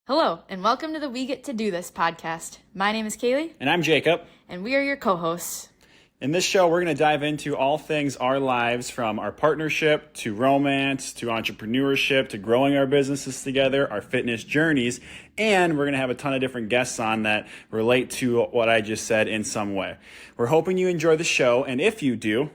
Hello, and welcome to the We Get to Do This podcast. My name is Kaylee, And I'm Jacob. and we are your co-hosts. In this show, we're going to dive into all things our lives, from our partnership to romance to entrepreneurship to growing our businesses together, our fitness journeys, and we're going to have a ton of different guests on that relate to what I just said in some way. We're hoping you enjoy the show, and if you do,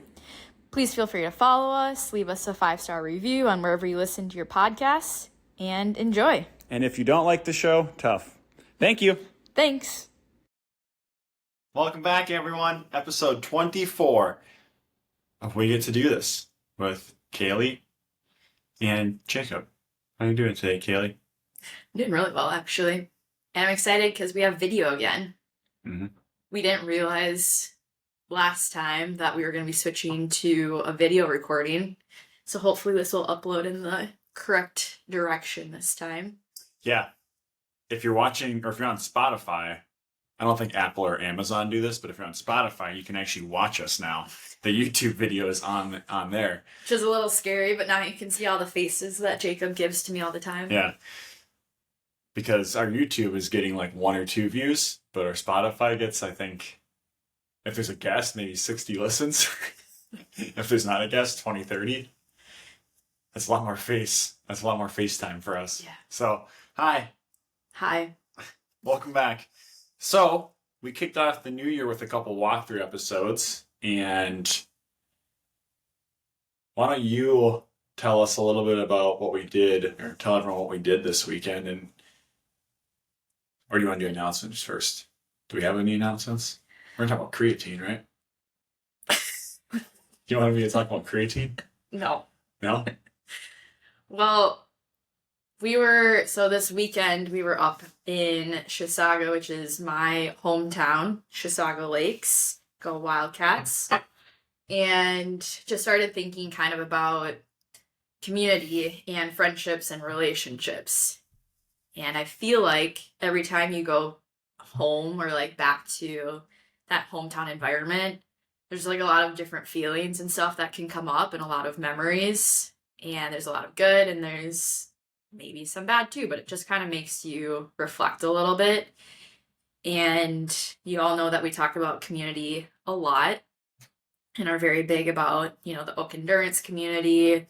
Please feel free to follow us, leave us a 5-star review on wherever you listen to your podcasts, and enjoy. and if you don't like the show, tough. Thank you. Thanks. Welcome back, everyone. Episode 24 of We Get to Do This with Kaylee and Jacob. How are you doing today, Kaylee? I'm doing really well, actually. And I'm excited because we have video again. Mm-hmm. We didn't realize last time that we were going to be switching to a video recording. So hopefully this will upload in the correct direction this time. Yeah. If you're watching, or if you're on Spotify, I don't think Apple or Amazon do this, but if you're on Spotify, you can actually watch us now. The YouTube video is on there. Which is a little scary, but now you can see all the faces that Jacob gives to me all the time. Yeah. Because our YouTube is getting like 1 or 2 views, but our Spotify gets, I think, if there's a guest, maybe 60 listens. If there's not a guest, 20, 30. That's a lot more That's a lot more FaceTime for us. Yeah. So, hi. Hi. Welcome back. So, we kicked off the new year with a couple walkthrough episodes, and why don't you tell us a little bit about what we did, or tell everyone what we did this weekend, or do you want to do announcements first? Do we have any announcements? We're going to talk about creatine, right? Do you want me to talk about creatine? No. No? Well, so this weekend we were up in Chisago, which is my hometown, Chisago Lakes. Go Wildcats. And just started thinking kind of about community and friendships and relationships. And I feel like every time you go home or like back to that hometown environment, there's like a lot of different feelings and stuff that can come up and a lot of memories. And there's a lot of good and there's maybe some bad too, but it just kind of makes you reflect a little bit. And you all know that we talk about community a lot and are very big about, the Oak Endurance community,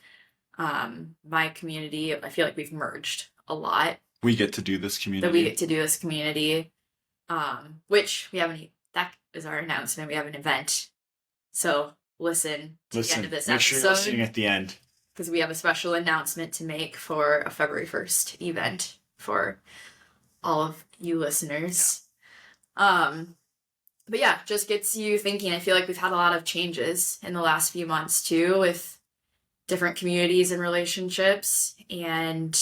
my community. I feel like we've merged a lot. We get to do this community. That we get to do this community, which we haven't, that is our announcement. We have an event. So listen to the end of this make episode. sure you're listening at the end. Because we have a special announcement to make for a February 1st event for all of you listeners. But yeah, just gets you thinking. I feel like we've had a lot of changes in the last few months too, with different communities and relationships. And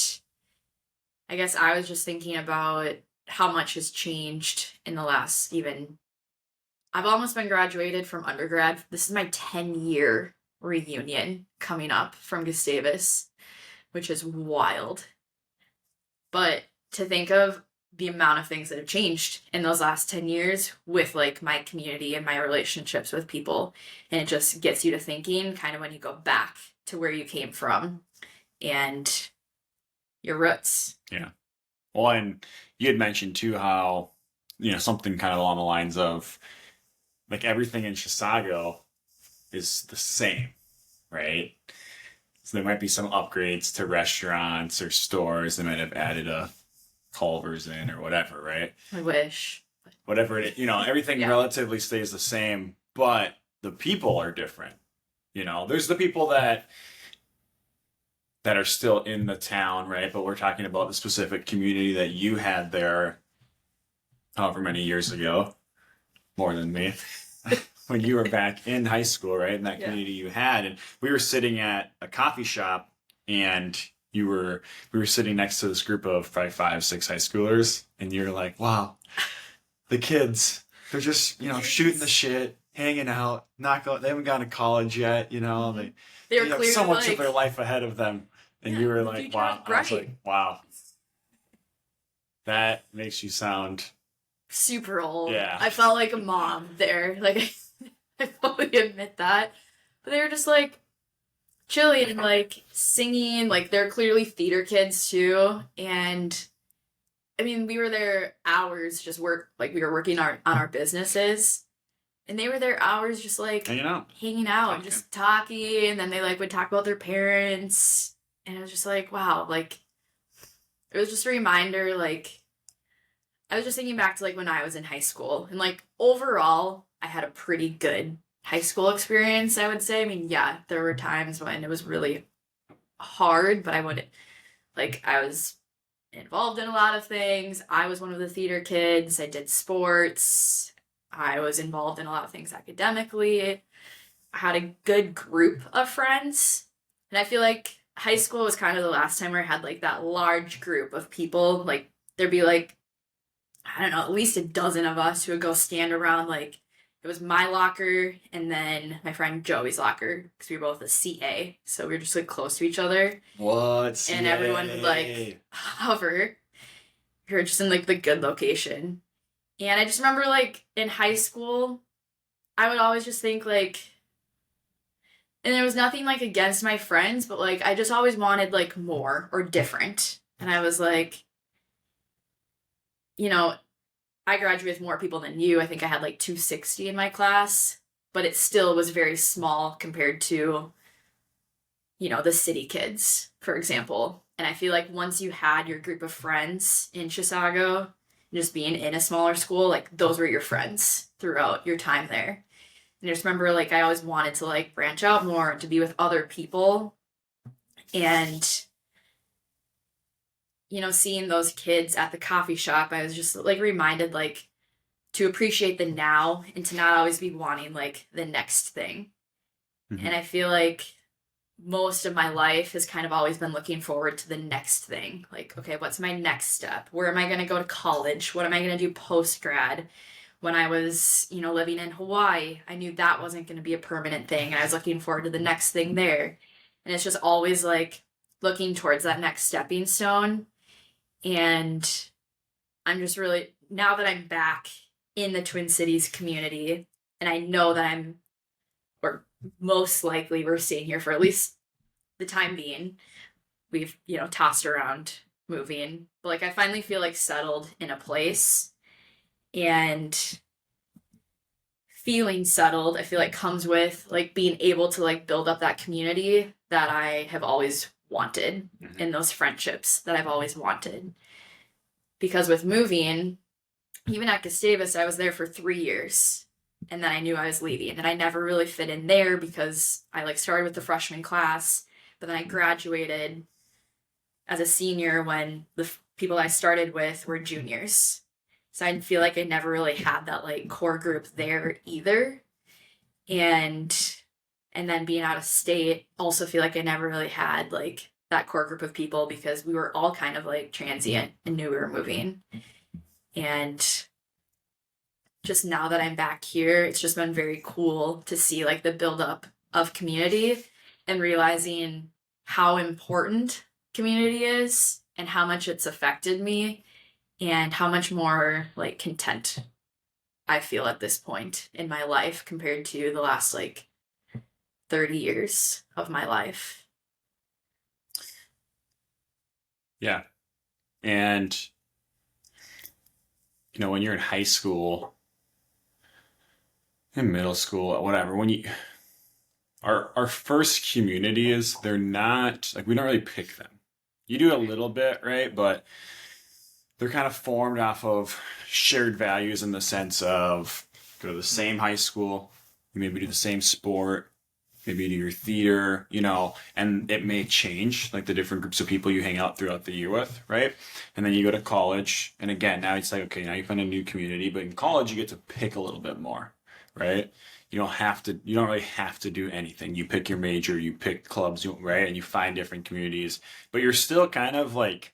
I guess I was just thinking about how much has changed in the last I've almost been graduated from undergrad. This is my 10-year reunion coming up from Gustavus, which is wild. But to think of the amount of things that have changed in those last 10 years with like my community and my relationships with people, and it just gets you to thinking kind of when you go back to where you came from and your roots. Yeah. Well, and you had mentioned too how, something kind of along the lines of like everything in Chisago is the same, right? So there might be some upgrades to restaurants or stores. They might have added a Culver's in or whatever, right? I wish. Whatever it is, everything relatively stays the same, but the people are different. There's the people that are still in the town, right? But we're talking about the specific community that you had there however many years ago, more than me. When you were back in high school, right? In that community you had. And we were sitting at a coffee shop and we were sitting next to this group of probably 5, 6 high schoolers. And you're like, wow, the kids, they're just, shooting the shit, hanging out, they haven't gone to college yet, they have so much of their life ahead of them. And you were like, wow. I was like, wow. That makes you sound super old. Yeah. I felt like a mom there. Like, I fully admit that. But they were just like chilling and like singing. Like, they're clearly theater kids too. And I mean, we were there hours just we were working on our businesses. And they were there hours just like hanging out and just talking. And then they like would talk about their parents. And it was just like, wow, like it was just a reminder, like I was just thinking back to like when I was in high school. And like overall, I had a pretty good high school experience, I would say. I mean, yeah, there were times when it was really hard, but I was involved in a lot of things. I was one of the theater kids. I did sports. I was involved in a lot of things academically. I had a good group of friends. And I feel like high school was kind of the last time where I had like that large group of people. Like there'd be like, I don't know, at least a dozen of us who would go stand around like it was my locker and then my friend Joey's locker because we were both a CA. So we were just like close to each other. What? CA? And everyone would like hover. We were just in like the good location. And I just remember like in high school, I would always just think like, and there was nothing like against my friends, but like I just always wanted like more or different. And I was like, you know, I graduated with more people than you. I think I had like 260 in my class, but it still was very small compared to, you know, the city kids, for example. And I feel like once you had your group of friends in Chisago, just being in a smaller school, like those were your friends throughout your time there. And I just remember like I always wanted to like branch out more and to be with other people. And you know, seeing those kids at the coffee shop, I was just like reminded like to appreciate the now and to not always be wanting like the next thing. Mm-hmm. And I feel like most of my life has kind of always been looking forward to the next thing. Like, okay, what's my next step? Where am I going to go to college? What am I going to do post grad? When I was, you know, living in Hawaii, I knew that wasn't going to be a permanent thing. And I was looking forward to the next thing there. And it's just always like looking towards that next stepping stone. And I'm just really, now that I'm back in the Twin Cities community, and I know that or most likely we're staying here for at least the time being. We've, you know, tossed around moving. But like I finally feel like settled in a place. And feeling settled, I feel like comes with like being able to like build up that community that I have always wanted and those friendships that I've always wanted. Because with moving, even at Gustavus, I was there for 3 years and then I knew I was leaving and I never really fit in there because I like started with the freshman class, but then I graduated as a senior when the people I started with were juniors. So I feel like I never really had that like core group there either. And then being out of state, also feel like I never really had like that core group of people because we were all kind of like transient and knew we were moving. And just now that I'm back here, it's just been very cool to see like the buildup of community and realizing how important community is and how much it's affected me and how much more like content I feel at this point in my life compared to the last like 30 years of my life. Yeah. And, you know, when you're in high school, in middle school, whatever, our first communities, they're not, like, we don't really pick them. You do a little bit, right? But they're kind of formed off of shared values in the sense of go to the same high school, you maybe do the same sport, maybe do your theater, you know, and it may change, like the different groups of people you hang out throughout the year with, right? And then you go to college, and again, now it's like, okay, now you find a new community, but in college you get to pick a little bit more, right? You don't really have to do anything. You pick your major, you pick clubs, right? And you find different communities, but you're still kind of like,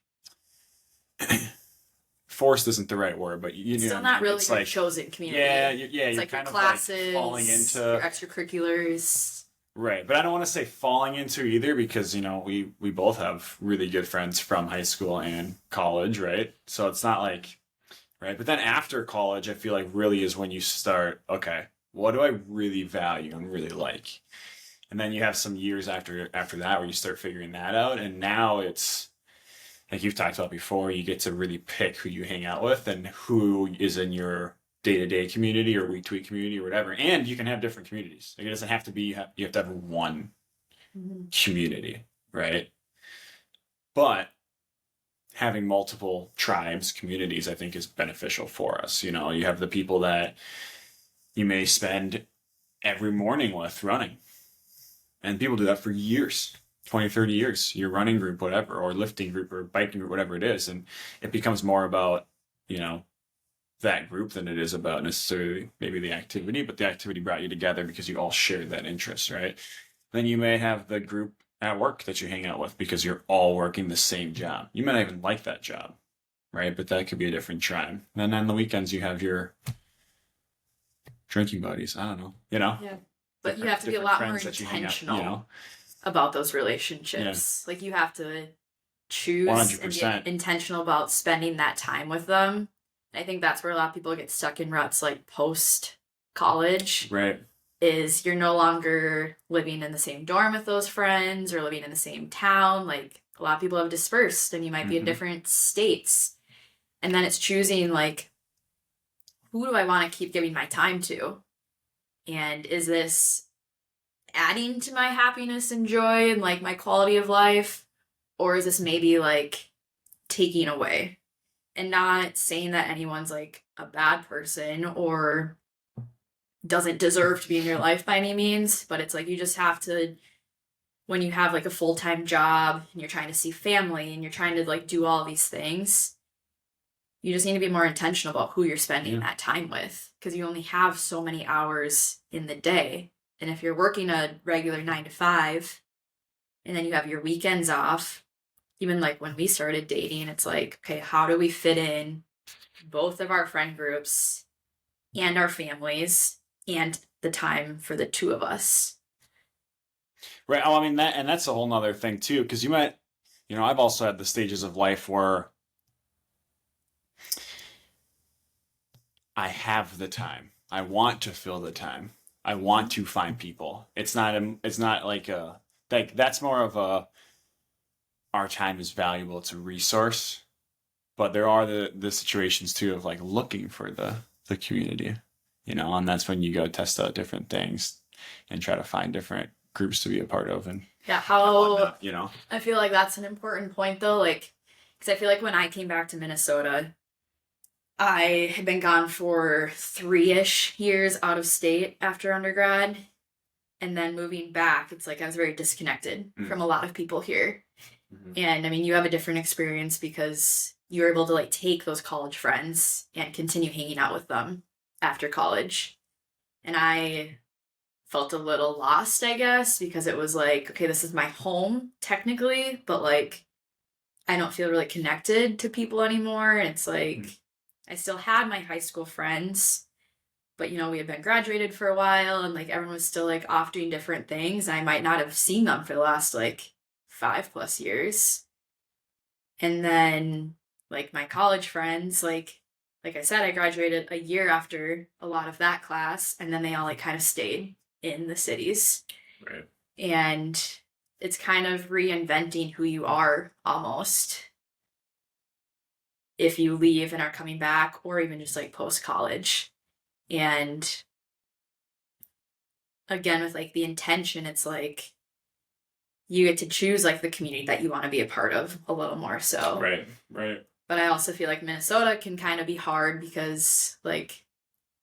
forced isn't the right word, but you know, still not really your like, chosen community. Yeah, it's you're like kind your of classes, like falling into your extracurriculars. Right, but I don't want to say falling into either because, you know, we both have really good friends from high school and college, right? So it's not like, right? But then after college, I feel like really is when you start, okay, what do I really value and really like? And then you have some years after that where you start figuring that out. And now it's, like you've talked about before, you get to really pick who you hang out with and who is in your day-to-day community or week-to-week community or whatever. And you can have different communities. Like it doesn't have to be, you have to have one community, right? But having multiple tribes, communities, I think is beneficial for us. You know, you have the people that you may spend every morning with running. And people do that for years, 20, 30 years, your running group, whatever, or lifting group or biking group, whatever it is. And it becomes more about, you know, that group than it is about necessarily maybe the activity, but the activity brought you together because you all shared that interest, right? Then you may have the group at work that you hang out with because you're all working the same job. You might not even like that job, right? But that could be a different tribe. And then on the weekends, you have your drinking buddies. I don't know, you know? Yeah. But you have to be a different lot more friends that you hang out, intentional you know? about those relationships. Like you have to choose and 100%. be intentional about spending that time with them. And I think that's where a lot of people get stuck in ruts like post college. Right. Is you're no longer living in the same dorm with those friends or living in the same town. Like a lot of people have dispersed and you might be in different states. And then it's choosing like, who do I want to keep giving my time to? And is this adding to my happiness and joy and like my quality of life? Or is this maybe like taking away? And not saying that anyone's like a bad person or doesn't deserve to be in your life by any means, but it's like you just have to, when you have like a full-time job and you're trying to see family and you're trying to like do all these things, you just need to be more intentional about who you're spending that time with, because you only have so many hours in the day. And if you're working a regular 9 to 5 and then you have your weekends off, even like when we started dating, it's like, okay, how do we fit in both of our friend groups and our families and the time for the two of us? Right. Oh, I mean that's a whole nother thing too, because you might, you know, I've also had the stages of life where I have the time. I want to fill the time. I want to find people. It's not like a, like that's more of a, our time is valuable. It's a resource, but there are the situations too of like looking for the community, you know, and that's when you go test out different things and try to find different groups to be a part of. And yeah, how, you know, I feel like that's an important point though, like, because I feel like when I came back to Minnesota, I had been gone for 3-ish years out of state after undergrad. And then moving back, it's like I was very disconnected from a lot of people here. And I mean, you have a different experience because you were able to like take those college friends and continue hanging out with them after college. And I felt a little lost, I guess, because it was like, okay, this is my home technically, but like I don't feel really connected to people anymore. And it's like I still had my high school friends, but you know, we had been graduated for a while and like everyone was still like off doing different things. I might not have seen them for the last like 5+ years. And then like my college friends, like I said, I graduated a year after a lot of that class, and then they all like kind of stayed in the cities. right. And it's kind of reinventing who you are almost if you leave and are coming back, or even just like post college. And again, with like the intention, it's like you get to choose like the community that you want to be a part of a little more so. Right, right. But I also feel like Minnesota can kind of be hard because like,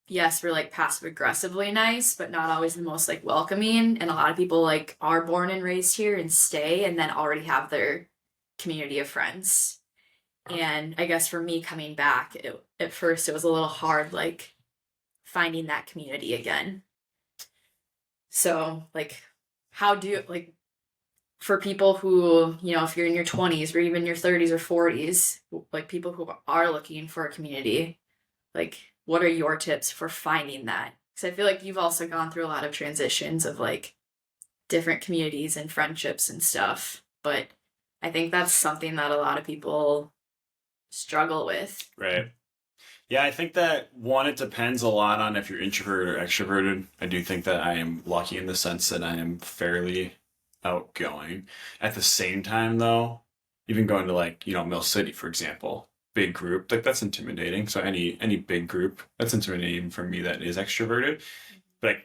yes, we're like passive aggressively nice, but not always the most like welcoming. And a lot of people like are born and raised here and stay and then already have their community of friends. And I guess for me coming back, at first it was a little hard, like finding that community again. So like, how do you like, for people who, you know, if you're in your 20s or even your 30s or 40s, like people who are looking for a community, like what are your tips for finding that? Because I feel like you've also gone through a lot of transitions of like different communities and friendships and stuff. But I think that's something that a lot of people struggle with. Right. Yeah, I think that one, it depends a lot on if you're introverted or extroverted. I do think that I am lucky in the sense that I am fairly outgoing. At the same time, though, even going to like, Mill City, for example, big group, like that's intimidating. So any big group, that's intimidating for me that is extroverted. But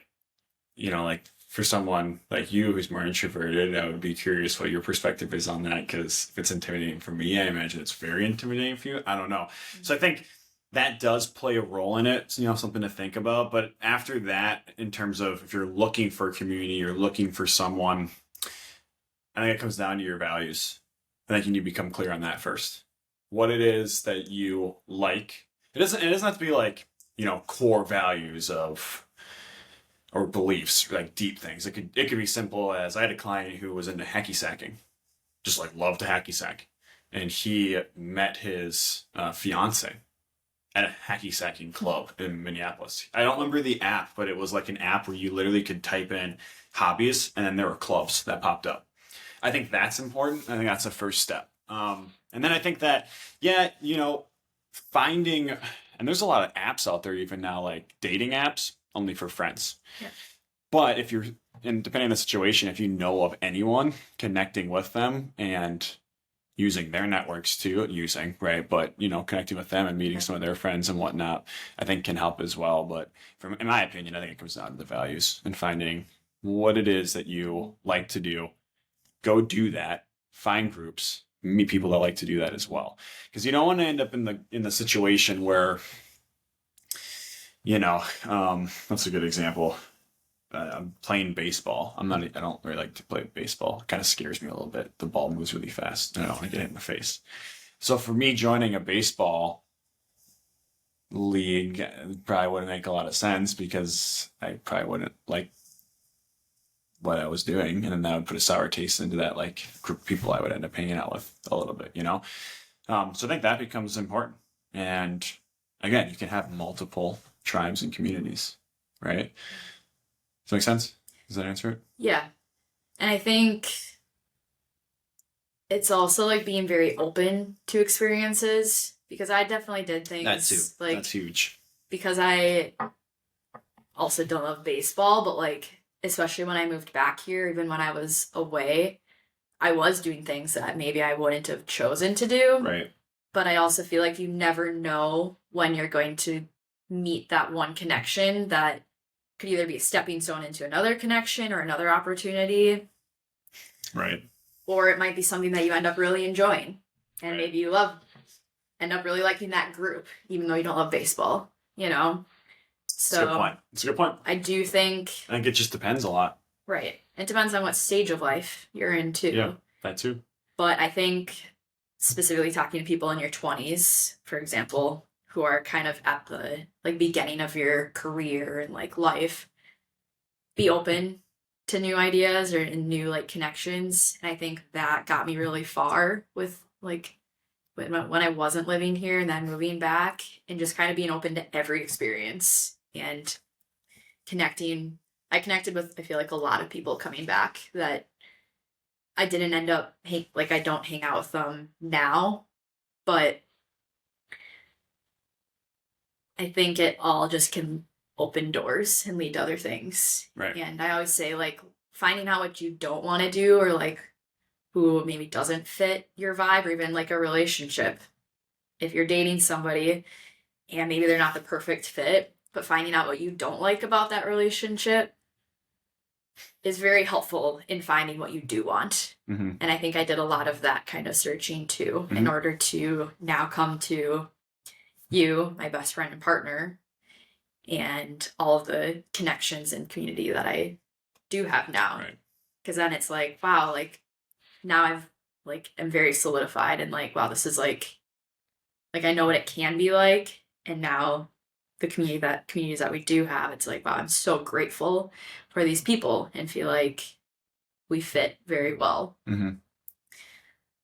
like, like for someone like you who's more introverted, I would be curious what your perspective is on that. Because if it's intimidating for me, I imagine it's very intimidating for you. I don't know. So I think that does play a role in it. Something to think about. But after that, in terms of if you're looking for a community, you're looking for someone, I think it comes down to your values. I think you need to become clear on that first. What it is that you like. It doesn't have to be like, core values of or beliefs, like deep things. It could be simple as I had a client who was into hacky sacking, just like loved to hacky sack, and he met his fiance at a hacky sacking club in Minneapolis. I don't remember the app, but it was like an app where you literally could type in hobbies, and then there were clubs that popped up. I think that's important. I think that's the first step. And then I think that, yeah, finding, and there's a lot of apps out there even now, like dating apps only for friends. Yeah. But if you're, and depending on the situation, if you know of anyone, connecting with them and using their networks too, right? But, connecting with them and meeting some of their friends and whatnot, I think can help as well. But in my opinion, I think it comes down to the values and finding what it is that you like to do. Go do that, find groups, meet people that like to do that as well. Because you don't want to end up in the situation where, that's a good example. I'm playing baseball. I don't really like to play baseball. It kind of scares me a little bit. The ball moves really fast and I don't want to get hit in the face. So for me, joining a baseball league probably wouldn't make a lot of sense because I probably wouldn't like what I was doing. And then that would put a sour taste into that like group of people I would end up hanging out with a little bit, So I think that becomes important. And again, you can have multiple tribes and communities, right? Does that make sense? Does that answer it? Yeah. And I think it's also like being very open to experiences because I definitely did things That too. Like that's huge. Because I also don't love baseball, but like especially when I moved back here, even when I was away, I was doing things that maybe I wouldn't have chosen to do. Right. But I also feel like you never know when you're going to meet that one connection that could either be a stepping stone into another connection or another opportunity. Right. Or it might be something that you end up really enjoying. And right. maybe you end up really liking that group, even though you don't love baseball, So That's a good point. It's a good point. I do think it just depends a lot. Right. It depends on what stage of life you're in too. Yeah, that too. But I think specifically talking to people in your 20s, for example, who are kind of at the like beginning of your career and like life, be open to new ideas or new like connections. And I think that got me really far with like when I wasn't living here and then moving back and just kind of being open to every experience and connecting. I connected with, I feel like, a lot of people coming back that I didn't end up, I don't hang out with them now, but I think it all just can open doors and lead to other things. Right. And I always say, like, finding out what you don't want to do or, like, who maybe doesn't fit your vibe or even, like, a relationship. If you're dating somebody and maybe they're not the perfect fit, but finding out what you don't like about that relationship is very helpful in finding what you do want. Mm-hmm. And I think I did a lot of that kind of searching too, in order to now come to you, my best friend and partner, and all of the connections and community that I do have now. Right. Because then it's like, wow, like now I've am very solidified and like, wow, this is like I know what it can be like. And now the communities that we do have, it's like, wow, I'm so grateful for these people and feel like we fit very well. Mm-hmm.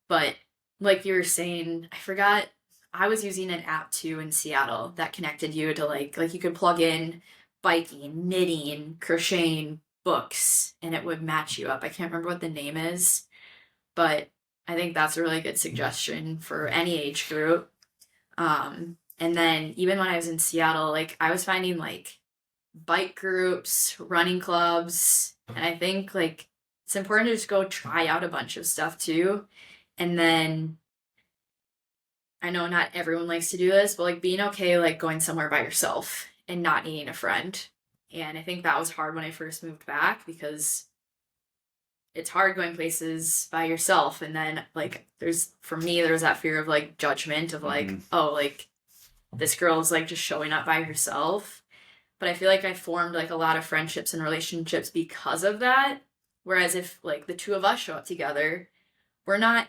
But like you were saying, I forgot, I was using an app too in Seattle that connected you to like you could plug in biking, knitting, crocheting, books, and it would match you up. I can't remember what the name is, but I think that's a really good suggestion for any age group. And then even when I was in Seattle, like I was finding like bike groups, running clubs, and I think like it's important to just go try out a bunch of stuff too And then I know not everyone likes to do this, but like being okay, like going somewhere by yourself and not needing a friend. And I think that was hard when I first moved back because it's hard going places by yourself. And then like for me, there's that fear of like judgment of like, oh, like this girl is like just showing up by herself. But I feel like I formed like a lot of friendships and relationships because of that. Whereas if like the two of us show up together, we're not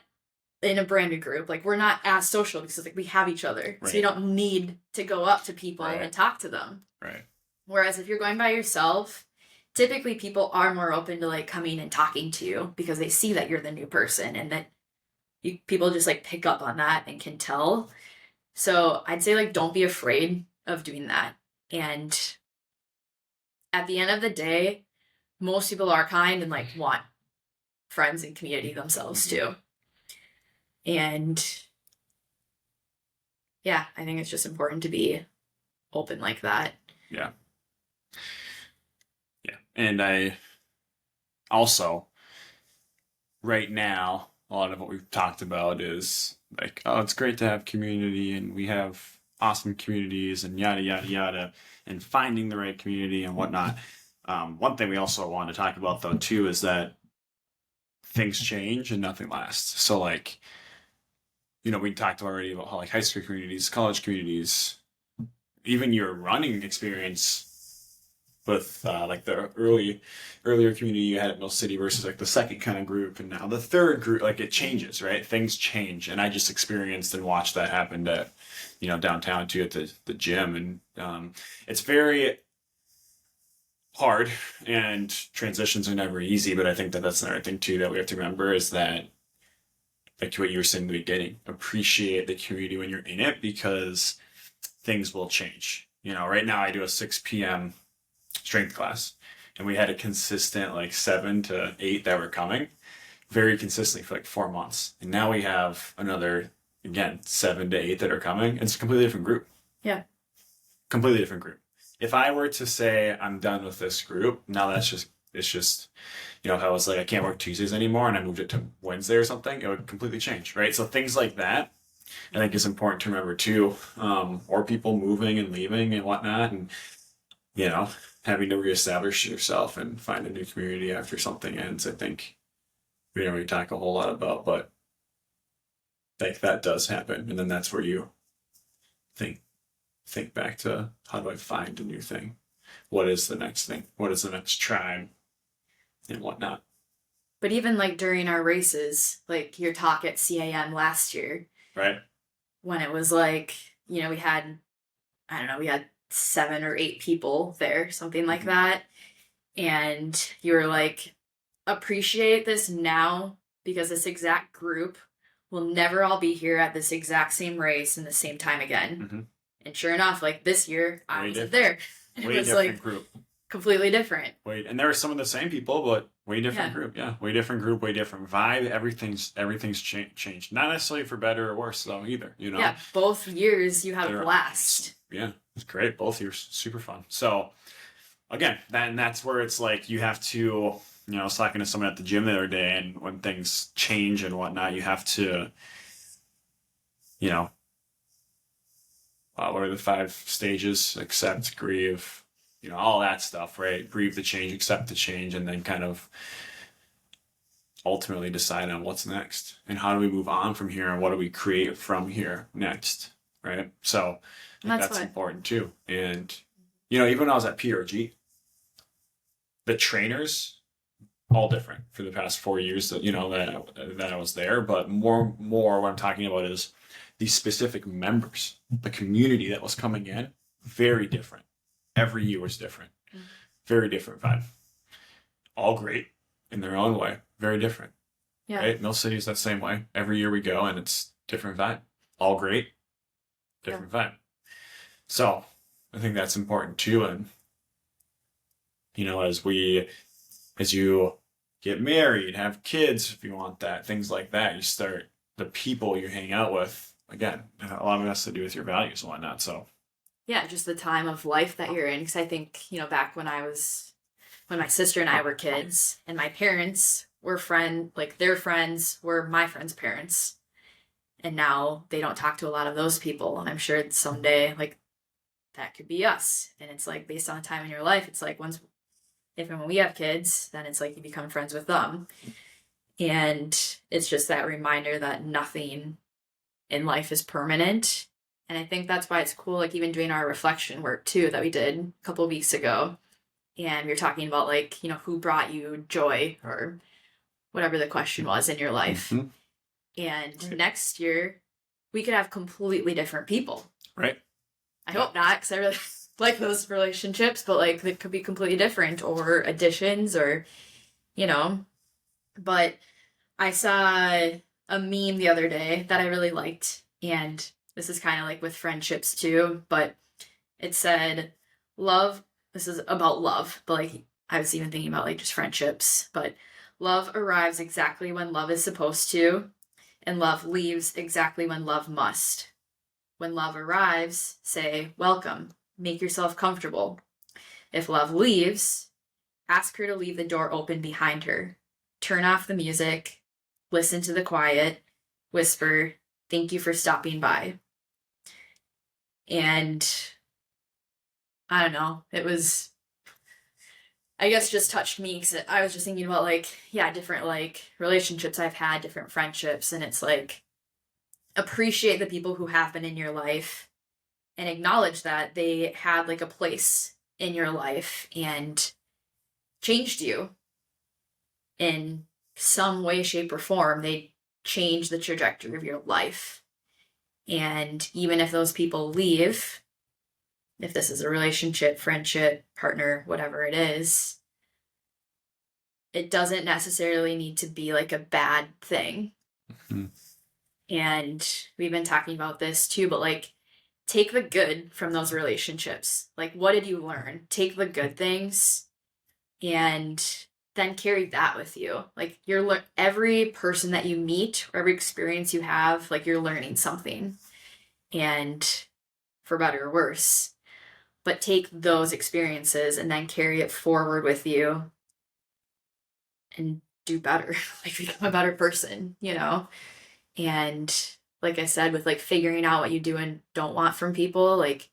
in a brand new group. Like we're not as social because like we have each other. Right. So you don't need to go up to people Right. and talk to them. Right. Whereas if you're going by yourself, typically people are more open to like coming and talking to you because they see that you're the new person and that people just like pick up on that and can tell. So I'd say like don't be afraid of doing that. And at the end of the day, most people are kind and like want friends and community themselves too. And yeah, I think it's just important to be open like that. Yeah. Yeah. And I also, right now, a lot of what we've talked about is like, oh, it's great to have community and we have awesome communities and yada, yada, yada, and finding the right community and whatnot. One thing we also want to talk about, though, too, is that things change and nothing lasts. So, like, we talked already about how, like, high school communities, college communities, even your running experience with like the earlier community you had at Mill City versus like the second kind of group and now the third group, like it changes, right? Things change, and I just experienced and watched that happen at downtown too at the gym, and it's very hard, and transitions are never easy. But I think that that's another thing too that we have to remember is that, like what you were saying in the beginning, appreciate the community when you're in it because things will change. Right now I do a 6 p.m. strength class, and we had a consistent like 7 to 8 that were coming very consistently for like 4 months, and now we have another, again, 7 to 8 that are coming. It's a completely different group. Yeah. Completely different group. If I were to say I'm done with this group now, it's just if I was like I can't work Tuesdays anymore and I moved it to Wednesday or something, it would completely change, right? So things like that I think is important to remember too, or people moving and leaving and whatnot, and having to reestablish yourself and find a new community after something ends. I think we don't really talk a whole lot about, but like that does happen, and then that's where you think back to how do I find a new thing? What is the next thing? What is the next tribe and whatnot? But even like during our races, like your talk at CAM last year, right? When it was like, we had, I don't know, we had 7 or 8 people there, something like that. And you were like, appreciate this now because this exact group will never all be here at this exact same race in the same time again. Mm-hmm. And sure enough, like this year, I wasn't there. It was like group. Completely different. And there are some of the same people, but way different group. Yeah, way different group, way different vibe. Everything's changed. Not necessarily for better or worse, though, either. Yeah, both years you had a blast. Yeah, it's great. Both years, super fun. So, again, that's where it's like you have to. I was talking to someone at the gym the other day, and when things change and whatnot, you have to. What are the 5 stages? Accept, grieve. All that stuff, right? Grieve the change, accept the change, and then kind of ultimately decide on what's next and how do we move on from here and what do we create from here next, right? So that's important too. And, even when I was at PRG, the trainers, all different for the past 4 years that, that I was there, but more what I'm talking about is these specific members, the community that was coming in, very different. Every year was different. Very different vibe. All great in their own way. Very different. Yeah. Right? Mill City is that same way. Every year we go and it's different vibe. All great. Different vibe. So I think that's important too. And, as you get married, have kids, if you want that, things like that, you start the people you hang out with. Again, a lot of it has to do with your values and whatnot. So yeah, just the time of life that you're in. Because I think, back when my sister and I were kids and my parents their friends were my friends' parents. And now they don't talk to a lot of those people. And I'm sure someday, like, that could be us. And it's like, based on the time in your life, it's like, if and when we have kids, then it's like you become friends with them. And it's just that reminder that nothing in life is permanent. And I think that's why it's cool, like, even doing our reflection work too, that we did a couple of weeks ago. And we were talking about, like, who brought you joy, or whatever the question was in your life. Mm-hmm. And next year, we could have completely different people. Right. I hope not, because I really like those relationships, but, like, they could be completely different, or additions, or, But I saw a meme the other day that I really liked, and this is kind of like with friendships too, but it said, love, this is about love, but, like, I was even thinking about, like, just friendships, but love arrives exactly when love is supposed to, and love leaves exactly when love must. When love arrives, say, welcome, make yourself comfortable. If love leaves, ask her to leave the door open behind her. Turn off the music, listen to the quiet, whisper, thank you for stopping by. And I don't know, it was, I guess, just touched me, because I was just thinking about, like, different, like, relationships I've had, different friendships, and it's like, appreciate the people who have been in your life and acknowledge that they had, like, a place in your life and changed you in some way, shape, or form. They changed the trajectory of your life. And even if those people leave, if this is a relationship, friendship, partner, whatever it is, it doesn't necessarily need to be, like, a bad thing. Mm-hmm. And we've been talking about this too, but, like, take the good from those relationships. Like, what did you learn? Take the good things and then carry that with you. Like, every person that you meet, or every experience you have, like, you're learning something, and for better or worse. But take those experiences and then carry it forward with you and do better, like, become a better person, And like I said, with, like, figuring out what you do and don't want from people, like,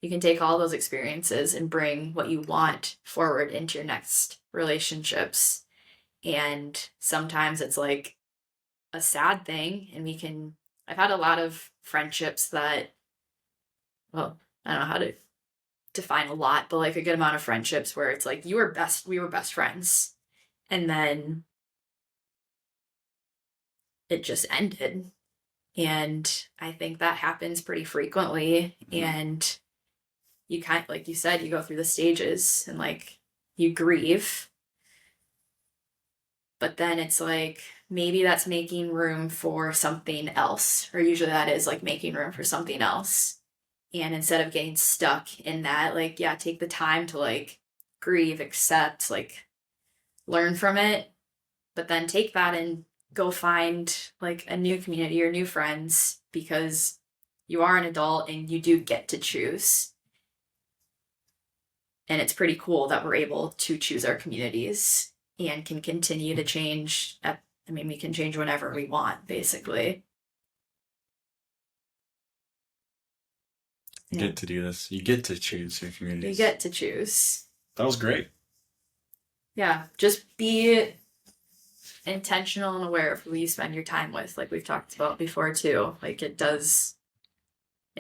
you can take all those experiences and bring what you want forward into your next relationships. And sometimes it's, like, a sad thing, and I've had a lot of friendships that, well, I don't know how to define a lot, but, like, a good amount of friendships where it's like, we were best friends, and then it just ended. And I think that happens pretty frequently. And you kind of, like you said, you go through the stages and, like, you grieve. But then it's like, maybe that's making room for something else. Or usually that is, like, making room for something else. And instead of getting stuck in that, like, take the time to, like, grieve, accept, like, learn from it. But then take that and go find, like, a new community or new friends, because you are an adult and you do get to choose. And it's pretty cool that we're able to choose our communities and can continue to change. We can change whenever we want, basically. You get to do this. You get to choose your communities. You get to choose. That was great. Yeah, just be intentional and aware of who you spend your time with, like we've talked about before too. Like, it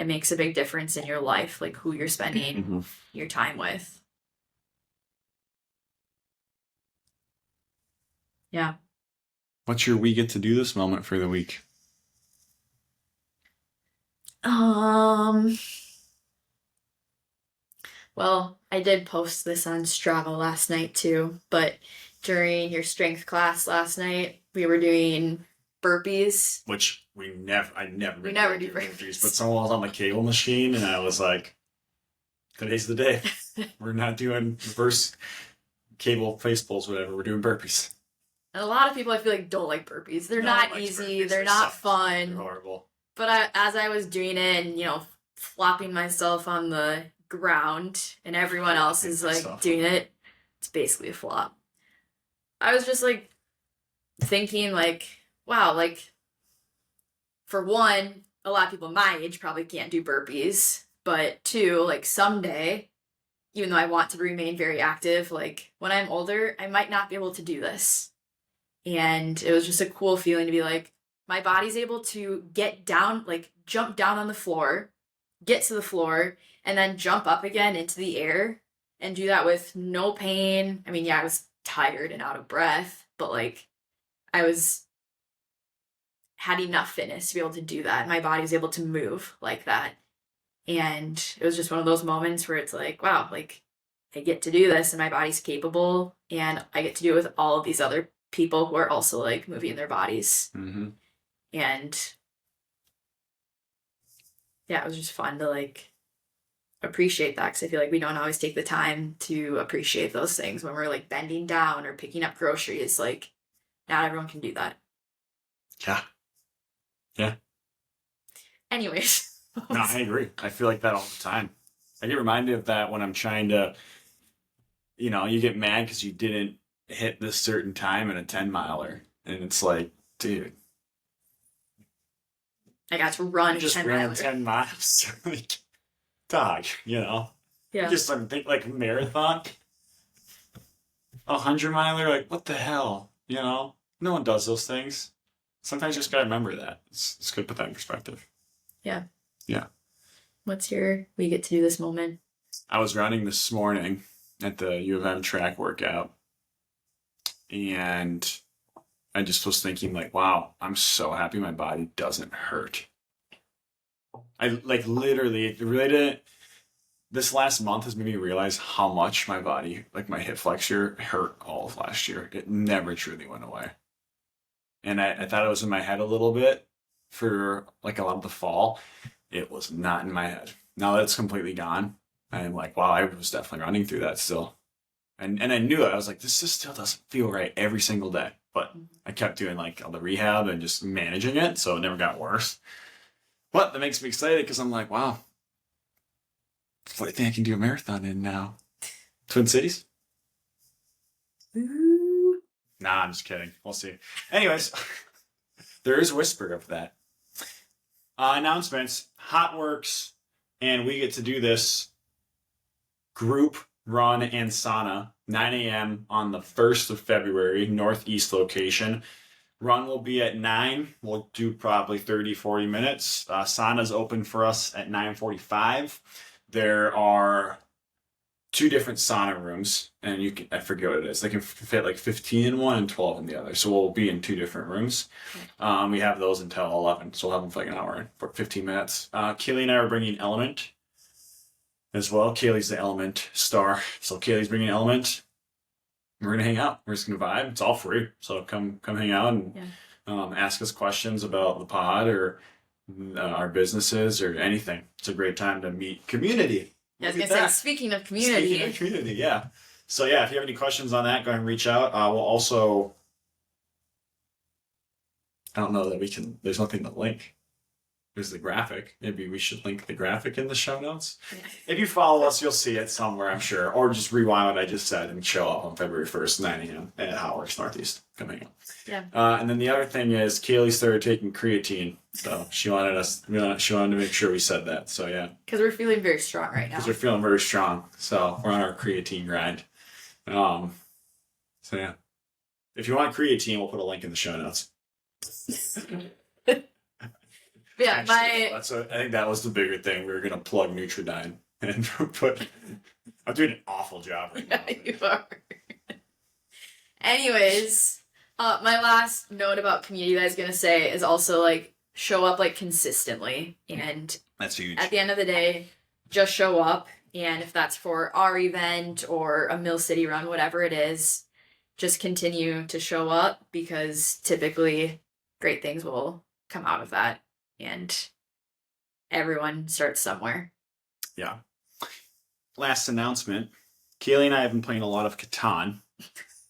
makes a big difference in your life, like, who you're spending your time with. Yeah. What's your we get to do this moment for the week? Well, I did post this on Strava last night too, but during your strength class last night, we were doing burpees. Which I never do burpees. But someone was on the cable machine, and I was like, today's the day. We're not doing reverse cable face pulls, whatever. We're doing burpees. And a lot of people, I feel like, don't like burpees. They're not easy. They're not fun. They're horrible. But as I was doing it and, flopping myself on the ground, and everyone else is, like, doing it, it's basically a flop. I was just like, thinking like, wow, like for one, a lot of people my age probably can't do burpees, but two, like someday, even though I want to remain very active, like when I'm older, I might not be able to do this. And it was just a cool feeling to be like, my body's able to get down, like jump down on the floor, get to the floor, and then jump up again into the air and do that with no pain. I mean, yeah, I was tired and out of breath, but like I was had enough fitness to be able to do that. My body was able to move like that. And it was just one of those moments where it's like, wow, like I get to do this and my body's capable and I get to do it with all of these other people who are also like moving their bodies. Mm-hmm. And yeah, it was just fun to like appreciate that because I feel like we don't always take the time to appreciate those things when we're like bending down or picking up groceries. Like, not everyone can do that. Yeah. Yeah. Anyways. No, I agree. I feel like that all the time. I get reminded of that when I'm trying to, you get mad because you didn't hit this certain time in a 10 miler. And it's like, dude, I got to run you just 10 ran miler. 10 miles. Like, dog, Yeah. You just think like marathon, 100 miler, like, what the hell? No one does those things. Sometimes you just gotta remember that. It's good to put that in perspective. Yeah. Yeah. We get to do this moment? I was running this morning at the U of M track workout, and I just was thinking, like, wow, I'm so happy my body doesn't hurt. I like literally, it really, this last month has made me realize how much my body, like my hip flexor, hurt all of last year. It never truly went away. And I thought it was in my head a little bit for like a lot of the fall. It was not in my head. Now that it's completely gone, I'm like, wow, I was definitely running through that still. And I knew it. I was like, this just still doesn't feel right every single day. But I kept doing like all the rehab and just managing it, so it never got worse. But that makes me excited because I'm like, wow, I think I can do a marathon in now. Twin Cities? Ooh. Nah, I'm just kidding. We'll see. Anyways, there is whisper of that. Announcements, Hot Works, and we get to do this group run and sauna, 9 a.m. on the 1st of February, Northeast location. Run will be at 9. We'll do probably 30, 40 minutes. Sauna's open for us at 9:45. There are 2 different sauna rooms, and I forget what it is. They can fit like 15 in one and 12 in the other. So we'll be in 2 different rooms. We have those until 11, so we'll have them for like an hour for 15 minutes. Kaylee and I are bringing Element as well. Kaylee's the Element star, so Kaylee's bringing Element. We're gonna hang out. We're just gonna vibe. It's all free, so come hang out and ask us questions about the pod or our businesses or anything. It's a great time to meet community. Yeah, I was gonna say, speaking of community. Yeah. So yeah, if you have any questions on that, go ahead and reach out. We'll also, I don't know that we can. There's nothing to link. There's the graphic. Maybe we should link the graphic in the show notes. Yeah. If you follow us, you'll see it somewhere, I'm sure. Or just rewind what I just said and show up on February 1st, 9 a.m. at Hot Works Northeast. Coming up. Yeah. And then the other thing is Kaylee started taking creatine. So she wanted to make sure we said that. So yeah. Because we're feeling very strong right now. Because we're feeling very strong. So we're on our creatine grind. So yeah. If you want creatine, we'll put a link in the show notes. Yeah, I think that was the bigger thing. We were gonna plug Nutridyne and put. I'm doing an awful job right now. Yeah, you are. Anyways, my last note about community that I was gonna say is also like show up like consistently, and that's huge. At the end of the day, just show up, and if that's for our event or a Mill City run, whatever it is, just continue to show up because typically great things will come out of that. And everyone starts somewhere. Yeah. Last announcement. Kaylee and I have been playing a lot of Catan,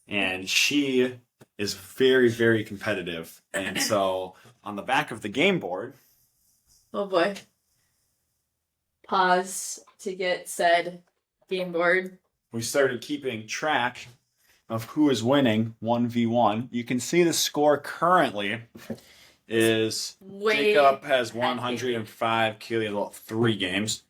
and she is very, very competitive. And so on the back of the game board. Oh boy. Pause to get said game board. We started keeping track of who is winning 1v1. You can see the score currently is Jacob has 105, Keely has 3 games.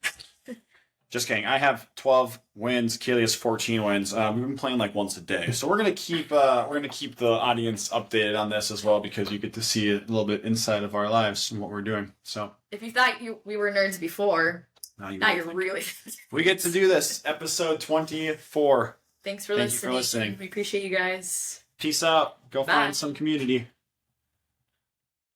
Just kidding. I have 12 wins. Keely has 14 wins. We've been playing like once a day, so we're gonna keep the audience updated on this as well, because you get to see a little bit inside of our lives and what we're doing. So if you thought we were nerds before, now you're really. We get to do this. Episode 24. Thank you for listening. We appreciate you guys. Peace out. Go find some community.